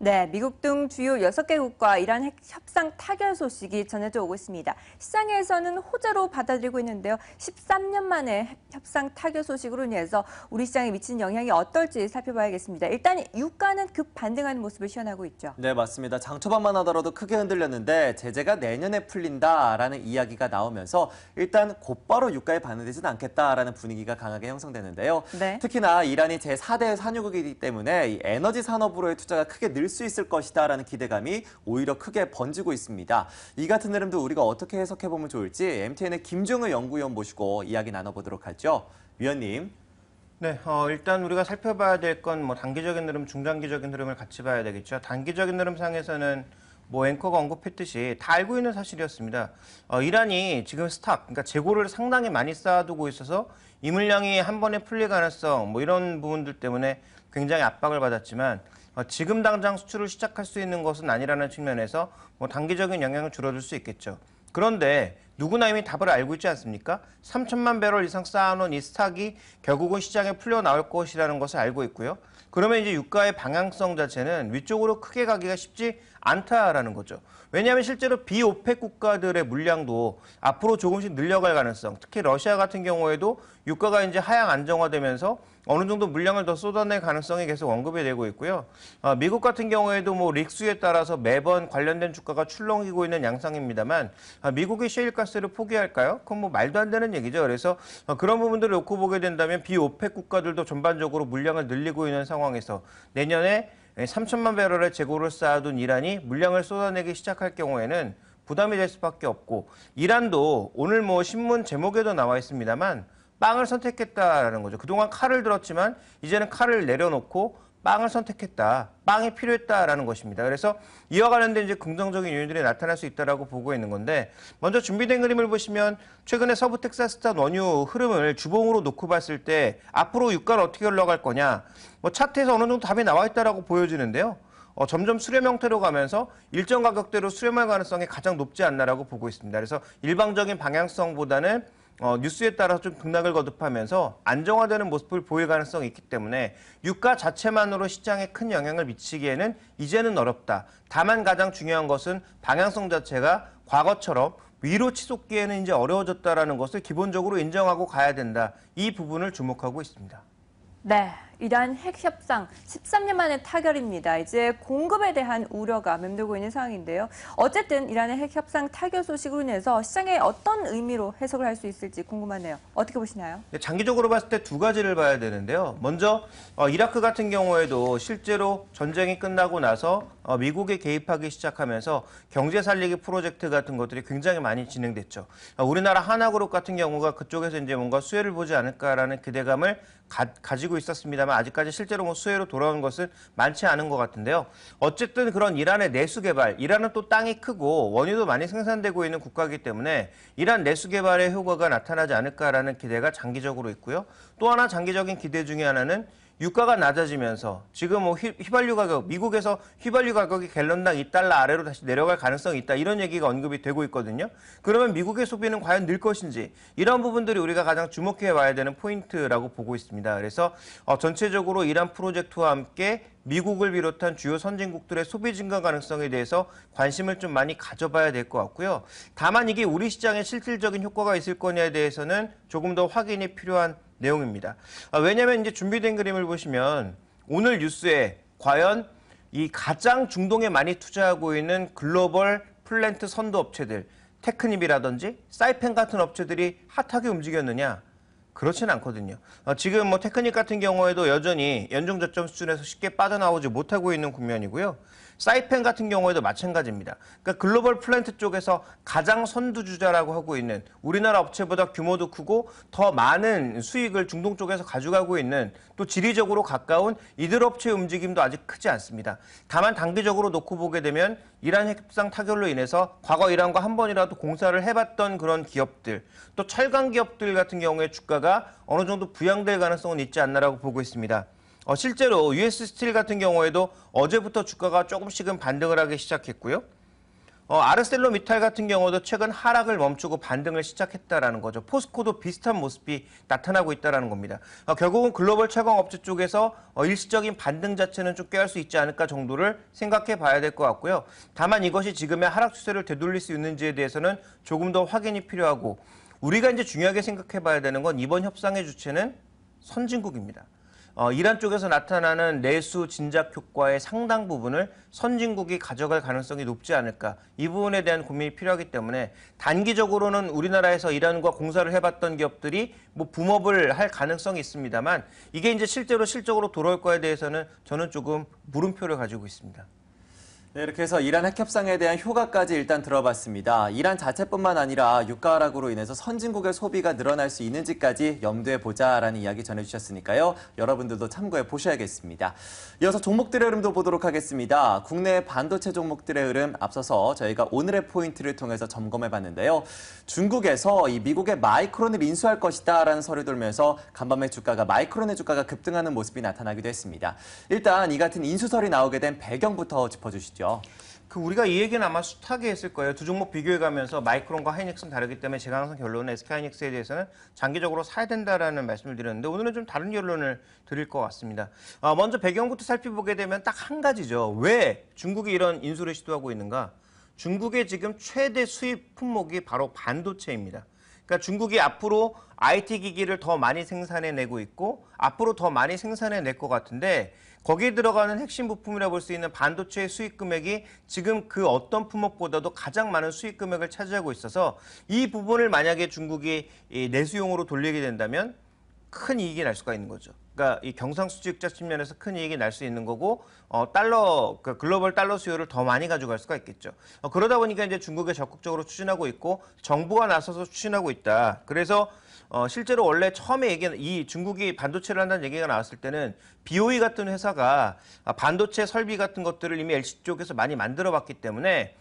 네, 미국 등 주요 6개국과 이란 핵 협상 타결 소식이 전해져 오고 있습니다. 시장에서는 호재로 받아들이고 있는데요. 13년 만에 핵 협상 타결 소식으로 인해서 우리 시장에 미친 영향이 어떨지 살펴봐야겠습니다. 일단 유가는 급 반등하는 모습을 시현하고 있죠. 네, 맞습니다. 장 초반만 하더라도 크게 흔들렸는데 제재가 내년에 풀린다라는 이야기가 나오면서 일단 곧바로 유가에 반응되지는 않겠다라는 분위기가 강하게 형성되는데요. 네. 특히나 이란이 제4대 산유국이기 때문에 이 에너지 산업으로의 투자가 크게 늘 수 있을 것이다라는 기대감이 오히려 크게 번지고 있습니다. 이 같은 흐름도 우리가 어떻게 해석해보면 좋을지 MTN의 김종우 연구위원 모시고 이야기 나눠보도록 하죠. 위원님. 네, 일단 우리가 살펴봐야 될 건 뭐 단기적인 흐름, 중장기적인 흐름을 같이 봐야 되겠죠. 단기적인 흐름상에서는 뭐 앵커가 언급했듯이 다 알고 있는 사실이었습니다. 이란이 지금 그러니까 재고를 상당히 많이 쌓아두고 있어서 이 물량이 한 번에 풀릴 가능성, 뭐 이런 부분들 때문에 굉장히 압박을 받았지만 지금 당장 수출을 시작할 수 있는 것은 아니라는 측면에서 뭐 단기적인 영향은 줄어들 수 있겠죠. 그런데 누구나 이미 답을 알고 있지 않습니까? 3천만 배럴 이상 쌓아놓은 이 스탁이 결국은 시장에 풀려 나올 것이라는 것을 알고 있고요. 그러면 이제 유가의 방향성 자체는 위쪽으로 크게 가기가 쉽지 않다라는 거죠. 왜냐하면 실제로 비오펙 국가들의 물량도 앞으로 조금씩 늘려갈 가능성, 특히 러시아 같은 경우에도 유가가 이제 하향 안정화되면서 어느 정도 물량을 더 쏟아낼 가능성이 계속 언급이 되고 있고요. 미국 같은 경우에도 뭐 릭수에 따라서 매번 관련된 주가가 출렁이고 있는 양상입니다만 미국이 셰일가스를 포기할까요? 그건 뭐 말도 안 되는 얘기죠. 그래서 그런 부분들을 놓고 보게 된다면 비오펙 국가들도 전반적으로 물량을 늘리고 있는 상황에서 내년에 3천만 배럴의 재고를 쌓아둔 이란이 물량을 쏟아내기 시작할 경우에는 부담이 될 수밖에 없고 이란도 오늘 뭐 신문 제목에도 나와 있습니다만 빵을 선택했다라는 거죠. 그동안 칼을 들었지만 이제는 칼을 내려놓고 빵을 선택했다. 빵이 필요했다라는 것입니다. 그래서 이와 관련된 이제 긍정적인 요인들이 나타날 수 있다라고 보고 있는 건데 먼저 준비된 그림을 보시면 최근에 서부 텍사스산 원유 흐름을 주봉으로 놓고 봤을 때 앞으로 유가는 어떻게 흘러갈 거냐. 뭐 차트에서 어느 정도 답이 나와 있다라고 보여지는데요. 점점 수렴 형태로 가면서 일정 가격대로 수렴할 가능성이 가장 높지 않나라고 보고 있습니다. 그래서 일방적인 방향성보다는 뉴스에 따라서 좀 등락을 거듭하면서 안정화되는 모습을 보일 가능성이 있기 때문에 유가 자체만으로 시장에 큰 영향을 미치기에는 이제는 어렵다. 다만 가장 중요한 것은 방향성 자체가 과거처럼 위로 치솟기에는 이제 어려워졌다라는 것을 기본적으로 인정하고 가야 된다. 이 부분을 주목하고 있습니다. 네, 이란 핵 협상 13년 만의 타결입니다. 이제 공급에 대한 우려가 맴돌고 있는 상황인데요. 어쨌든 이란의 핵 협상 타결 소식으로 인해서 시장에 어떤 의미로 해석을 할 수 있을지 궁금하네요. 어떻게 보시나요? 장기적으로 봤을 때 두 가지를 봐야 되는데요. 먼저 이라크 같은 경우에도 실제로 전쟁이 끝나고 나서 미국이 개입하기 시작하면서 경제 살리기 프로젝트 같은 것들이 굉장히 많이 진행됐죠. 우리나라 하나그룹 같은 경우가 그쪽에서 이제 뭔가 수혜를 보지 않을까라는 기대감을 가지고 있었습니다만 아직까지 실제로 뭐 수혜로 돌아온 것은 많지 않은 것 같은데요. 어쨌든 그런 이란의 내수 개발, 이란은 또 땅이 크고 원유도 많이 생산되고 있는 국가이기 때문에 이란 내수 개발의 효과가 나타나지 않을까라는 기대가 장기적으로 있고요. 또 하나 장기적인 기대 중에 하나는 유가가 낮아지면서 지금 뭐 휘발유 가격, 미국에서 휘발유 가격이 갤런당 2달러 아래로 다시 내려갈 가능성이 있다. 이런 얘기가 언급이 되고 있거든요. 그러면 미국의 소비는 과연 늘 것인지 이런 부분들이 우리가 가장 주목해 봐야 되는 포인트라고 보고 있습니다. 그래서 전체적으로 이란 프로젝트와 함께 미국을 비롯한 주요 선진국들의 소비 증가 가능성에 대해서 관심을 좀 많이 가져봐야 될 것 같고요. 다만 이게 우리 시장에 실질적인 효과가 있을 거냐에 대해서는 조금 더 확인이 필요한 내용입니다. 왜냐하면 이제 준비된 그림을 보시면 오늘 뉴스에 과연 이 가장 중동에 많이 투자하고 있는 글로벌 플랜트 선도 업체들, 테크닙이라든지 사이펜 같은 업체들이 핫하게 움직였느냐? 그렇지는 않거든요. 지금 뭐 테크닉 같은 경우에도 여전히 연중 저점 수준에서 쉽게 빠져나오지 못하고 있는 국면이고요. 사이펜 같은 경우에도 마찬가지입니다. 그러니까 글로벌 플랜트 쪽에서 가장 선두주자라고 하고 있는 우리나라 업체보다 규모도 크고 더 많은 수익을 중동 쪽에서 가져가고 있는 또 지리적으로 가까운 이들 업체의 움직임도 아직 크지 않습니다. 다만 단기적으로 놓고 보게 되면 이란 핵협상 타결로 인해서 과거 이란과 한 번이라도 공사를 해봤던 그런 기업들 또 철강 기업들 같은 경우에 주가가 어느 정도 부양될 가능성은 있지 않나라고 보고 있습니다. 실제로 US 스틸 같은 경우에도 어제부터 주가가 조금씩은 반등을 하기 시작했고요. 아르셀로미탈 같은 경우도 최근 하락을 멈추고 반등을 시작했다라는 거죠. 포스코도 비슷한 모습이 나타나고 있다는 겁니다. 결국은 글로벌 채광업체 쪽에서 일시적인 반등 자체는 좀 꾀할 수 있지 않을까 정도를 생각해 봐야 될 것 같고요. 다만 이것이 지금의 하락 추세를 되돌릴 수 있는지에 대해서는 조금 더 확인이 필요하고, 우리가 이제 중요하게 생각해 봐야 되는 건 이번 협상의 주체는 선진국입니다. 이란 쪽에서 나타나는 내수 진작 효과의 상당 부분을 선진국이 가져갈 가능성이 높지 않을까. 이 부분에 대한 고민이 필요하기 때문에 단기적으로는 우리나라에서 이란과 공사를 해봤던 기업들이 뭐 붐업을 할 가능성이 있습니다만, 이게 이제 실적으로 돌아올 거에 대해서는 저는 조금 물음표를 가지고 있습니다. 네, 이렇게 해서 이란 핵협상에 대한 효과까지 일단 들어봤습니다. 이란 자체뿐만 아니라 유가 하락으로 인해서 선진국의 소비가 늘어날 수 있는지까지 염두에 보자라는 이야기 전해주셨으니까요. 여러분들도 참고해 보셔야겠습니다. 이어서 종목들의 흐름도 보도록 하겠습니다. 국내 반도체 종목들의 흐름 앞서서 저희가 오늘의 포인트를 통해서 점검해 봤는데요. 중국에서 이 미국의 마이크론을 인수할 것이다라는 설이 돌면서 간밤에 마이크론의 주가가 급등하는 모습이 나타나기도 했습니다. 일단 이 같은 인수설이 나오게 된 배경부터 짚어주시죠. 우리가 이 얘기는 아마 숱하게 했을 거예요. 두 종목 비교해가면서 마이크론과 하이닉스는 다르기 때문에 제가 항상 결론은 SK하이닉스에 대해서는 장기적으로 사야 된다라는 말씀을 드렸는데, 오늘은 좀 다른 결론을 드릴 것 같습니다. 먼저 배경부터 살펴보게 되면 딱 한 가지죠. 왜 중국이 이런 인수를 시도하고 있는가? 중국의 지금 최대 수입 품목이 바로 반도체입니다. 그러니까 중국이 앞으로 IT 기기를 더 많이 생산해내고 있고 앞으로 더 많이 생산해낼 것 같은데, 거기에 들어가는 핵심 부품이라 볼 수 있는 반도체의 수익 금액이 지금 그 어떤 품목보다도 가장 많은 수익 금액을 차지하고 있어서, 이 부분을 만약에 중국이 내수용으로 돌리게 된다면 큰 이익이 날 수가 있는 거죠. 그러니까 이 경상수지흑자 측면에서 큰 이익이 날 수 있는 거고, 글로벌 달러 수요를 더 많이 가져갈 수가 있겠죠. 그러다 보니까 이제 중국에 적극적으로 추진하고 있고 정부가 나서서 추진하고 있다. 그래서 실제로 원래 처음에 이 중국이 반도체를 한다는 얘기가 나왔을 때는 BOE 같은 회사가 반도체 설비 같은 것들을 이미 LG 쪽에서 많이 만들어 봤기 때문에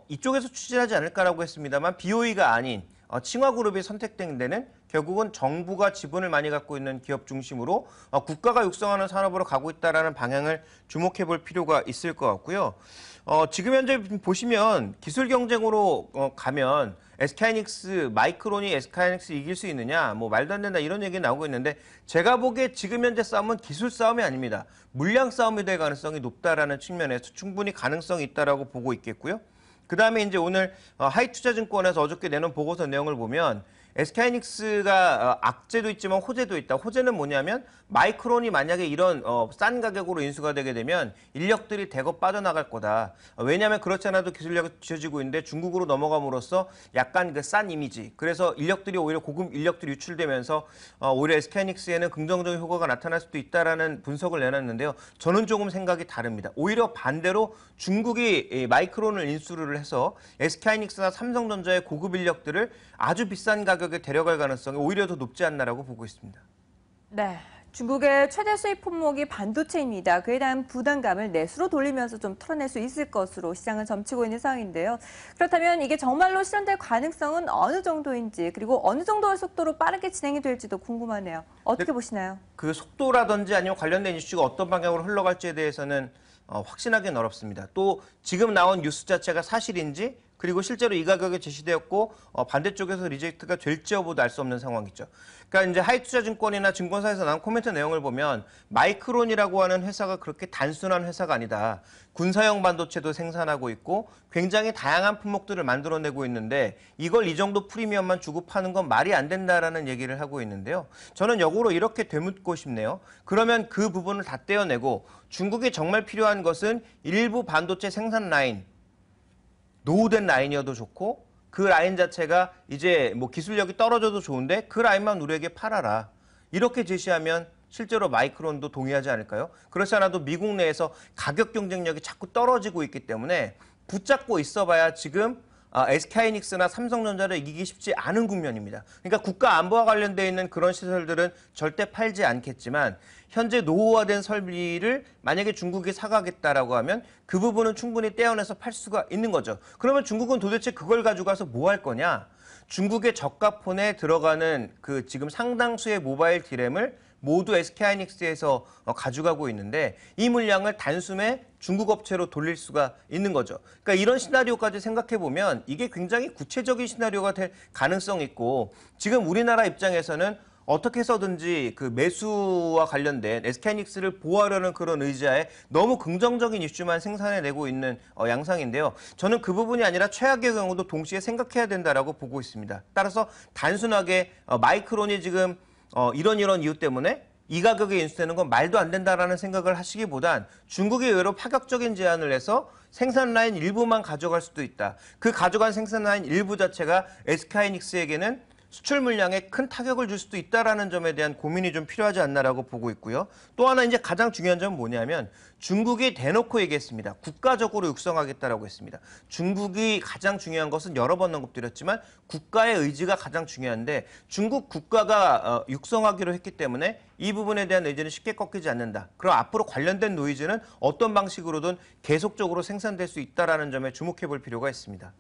이쪽에서 추진하지 않을까라고 했습니다만, BOE가 아닌 칭화그룹이 선택된 데는 결국은 정부가 지분을 많이 갖고 있는 기업 중심으로 국가가 육성하는 산업으로 가고 있다는 방향을 주목해 볼 필요가 있을 것 같고요. 지금 현재 보시면 기술 경쟁으로 가면 SK하이닉스, 마이크론이 SK하이닉스 이길 수 있느냐, 뭐 말도 안 된다 이런 얘기 나오고 있는데, 제가 보기에 지금 현재 싸움은 기술 싸움이 아닙니다. 물량 싸움이 될 가능성이 높다라는 측면에서 충분히 가능성이 있다라고 보고 있겠고요. 그 다음에 이제 오늘 하이투자증권에서 어저께 내놓은 보고서 내용을 보면 SK하이닉스가 악재도 있지만 호재도 있다. 호재는 뭐냐면 마이크론이 만약에 이런 싼 가격으로 인수가 되게 되면 인력들이 대거 빠져나갈 거다. 왜냐하면 그렇지 않아도 기술력이 뒤처지고 있는데 중국으로 넘어감으로써 약간 그 싼 이미지. 그래서 인력들이 오히려 고급 인력들이 유출되면서 오히려 SK하이닉스에는 긍정적인 효과가 나타날 수도 있다라는 분석을 내놨는데요. 저는 조금 생각이 다릅니다. 오히려 반대로 중국이 마이크론을 인수를 해서 SK하이닉스나 삼성전자의 고급 인력들을 아주 비싼 가격에 데려갈 가능성이 오히려 더 높지 않나라고 보고 있습니다. 네. 중국의 최대 수입 품목이 반도체입니다. 그에 대한 부담감을 내수로 돌리면서 좀 털어낼 수 있을 것으로 시장은 점치고 있는 상황인데요. 그렇다면 이게 정말로 실현될 가능성은 어느 정도인지, 그리고 어느 정도의 속도로 빠르게 진행이 될지도 궁금하네요. 어떻게 보시나요? 그 속도라든지 아니면 관련된 이슈가 어떤 방향으로 흘러갈지에 대해서는 확신하기는 어렵습니다. 또 지금 나온 뉴스 자체가 사실인지, 그리고 실제로 이 가격에 제시되었고 반대쪽에서 리젝트가 될지 여부도 알 수 없는 상황이죠. 그러니까 이제 하이투자증권이나 증권사에서 나온 코멘트 내용을 보면 마이크론이라고 하는 회사가 그렇게 단순한 회사가 아니다. 군사용 반도체도 생산하고 있고 굉장히 다양한 품목들을 만들어내고 있는데 이걸 이 정도 프리미엄만 주고 파는 건 말이 안 된다라는 얘기를 하고 있는데요. 저는 역으로 이렇게 되묻고 싶네요. 그러면 그 부분을 다 떼어내고 중국이 정말 필요한 것은 일부 반도체 생산 라인, 노후된 라인이어도 좋고 그 라인 자체가 이제 뭐 기술력이 떨어져도 좋은데 그 라인만 우리에게 팔아라. 이렇게 제시하면 실제로 마이크론도 동의하지 않을까요? 그렇지 않아도 미국 내에서 가격 경쟁력이 자꾸 떨어지고 있기 때문에 붙잡고 있어봐야 지금 SK하이닉스나 삼성전자를 이기기 쉽지 않은 국면입니다. 그러니까 국가 안보와 관련돼 있는 그런 시설들은 절대 팔지 않겠지만 현재 노후화된 설비를 만약에 중국이 사가겠다라고 하면 그 부분은 충분히 떼어내서 팔 수가 있는 거죠. 그러면 중국은 도대체 그걸 가져가서 뭐 할 거냐? 중국의 저가폰에 들어가는 그 지금 상당수의 모바일 디램을 모두 SK하이닉스에서 가져가고 있는데 이 물량을 단숨에 중국 업체로 돌릴 수가 있는 거죠. 그러니까 이런 시나리오까지 생각해 보면 이게 굉장히 구체적인 시나리오가 될 가능성이 있고 지금 우리나라 입장에서는 어떻게 해서든지 그 매수와 관련된 SK하이닉스를 보호하려는 그런 의지하에 너무 긍정적인 이슈만 생산해내고 있는 양상인데요. 저는 그 부분이 아니라 최악의 경우도 동시에 생각해야 된다라고 보고 있습니다. 따라서 단순하게 마이크론이 지금 이런 이유 때문에 이 가격에 인수되는 건 말도 안 된다라는 생각을 하시기보단 중국이 의외로 파격적인 제안을 해서 생산 라인 일부만 가져갈 수도 있다. 그 가져간 생산 라인 일부 자체가 SK하이닉스에게는 수출 물량에 큰 타격을 줄 수도 있다라는 점에 대한 고민이 좀 필요하지 않나라고 보고 있고요. 또 하나 이제 가장 중요한 점은 뭐냐면 중국이 대놓고 얘기했습니다. 국가적으로 육성하겠다라고 했습니다. 중국이 가장 중요한 것은 여러 번 언급드렸지만 국가의 의지가 가장 중요한데 중국 국가가 육성하기로 했기 때문에 이 부분에 대한 의지는 쉽게 꺾이지 않는다. 그럼 앞으로 관련된 노이즈는 어떤 방식으로든 계속적으로 생산될 수 있다라는 점에 주목해 볼 필요가 있습니다.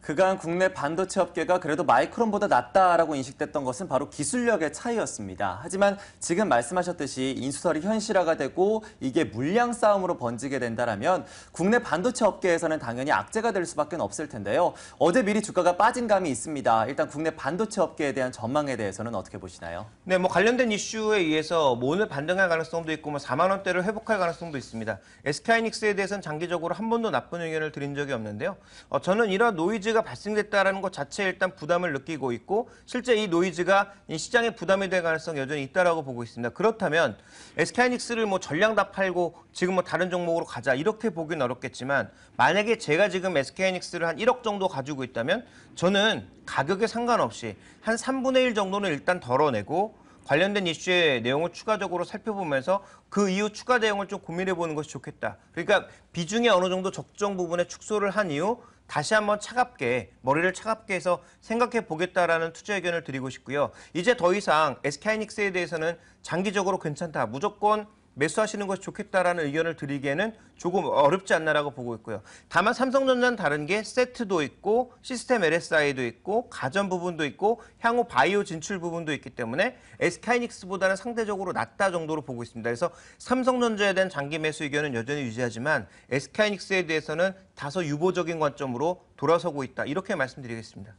그간 국내 반도체 업계가 그래도 마이크론보다 낫다라고 인식됐던 것은 바로 기술력의 차이였습니다. 하지만 지금 말씀하셨듯이 인수설이 현실화가 되고 이게 물량 싸움으로 번지게 된다라면 국내 반도체 업계에서는 당연히 악재가 될 수밖에 없을 텐데요. 어제 미리 주가가 빠진 감이 있습니다. 일단 국내 반도체 업계에 대한 전망에 대해서는 어떻게 보시나요? 네, 관련된 이슈에 의해서 오늘 반등할 가능성도 있고 4만 원대를 회복할 가능성도 있습니다. SK하이닉스에 대해서는 장기적으로 한 번도 나쁜 의견을 드린 적이 없는데요. 저는 이러한 노이즈가 발생됐다는 것 자체에 일단 부담을 느끼고 있고 실제 이 노이즈가 이 시장에 부담이 될 가능성이 여전히 있다라고 보고 있습니다. 그렇다면 SK하이닉스를 전량 다 팔고 지금 다른 종목으로 가자 이렇게 보기는 어렵겠지만 만약에 제가 지금 SK하이닉스를 한 1억 정도 가지고 있다면 저는 가격에 상관없이 한 3분의 1 정도는 일단 덜어내고 관련된 이슈의 내용을 추가적으로 살펴보면서 그 이후 추가 내용을 좀 고민해보는 것이 좋겠다. 그러니까 비중이 어느 정도 적정 부분에 축소를 한 이후 다시 한번 머리를 차갑게 해서 생각해 보겠다라는 투자 의견을 드리고 싶고요. 이제 더 이상 SK하이닉스에 대해서는 장기적으로 괜찮다. 무조건 매수하시는 것이 좋겠다라는 의견을 드리기에는 조금 어렵지 않나라고 보고 있고요. 다만 삼성전자는 다른 게 세트도 있고 시스템 LSI도 있고 가전 부분도 있고 향후 바이오 진출 부분도 있기 때문에 SK하이닉스보다는 상대적으로 낫다 정도로 보고 있습니다. 그래서 삼성전자에 대한 장기 매수 의견은 여전히 유지하지만 SK하이닉스에 대해서는 다소 유보적인 관점으로 돌아서고 있다. 이렇게 말씀드리겠습니다.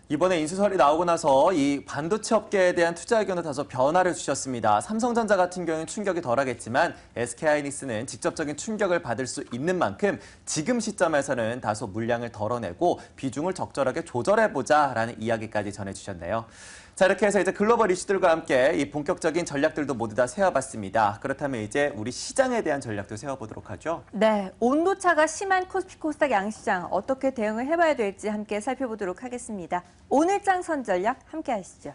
이번에 인수설이 나오고 나서 이 반도체 업계에 대한 투자 의견도 다소 변화를 주셨습니다. 삼성전자 같은 경우는 충격이 덜하겠지만 SK하이닉스는 직접적인 충격을 받을 수 있는 만큼 지금 시점에서는 다소 물량을 덜어내고 비중을 적절하게 조절해보자라는 이야기까지 전해주셨네요. 자, 이렇게 해서 이제 글로벌 이슈들과 함께 이 본격적인 전략들도 모두 다 세워봤습니다. 그렇다면 이제 우리 시장에 대한 전략도 세워보도록 하죠. 네, 온도차가 심한 코스피 코스닥 양시장 어떻게 대응을 해봐야 될지 함께 살펴보도록 하겠습니다. 오늘장 선전략 함께 하시죠.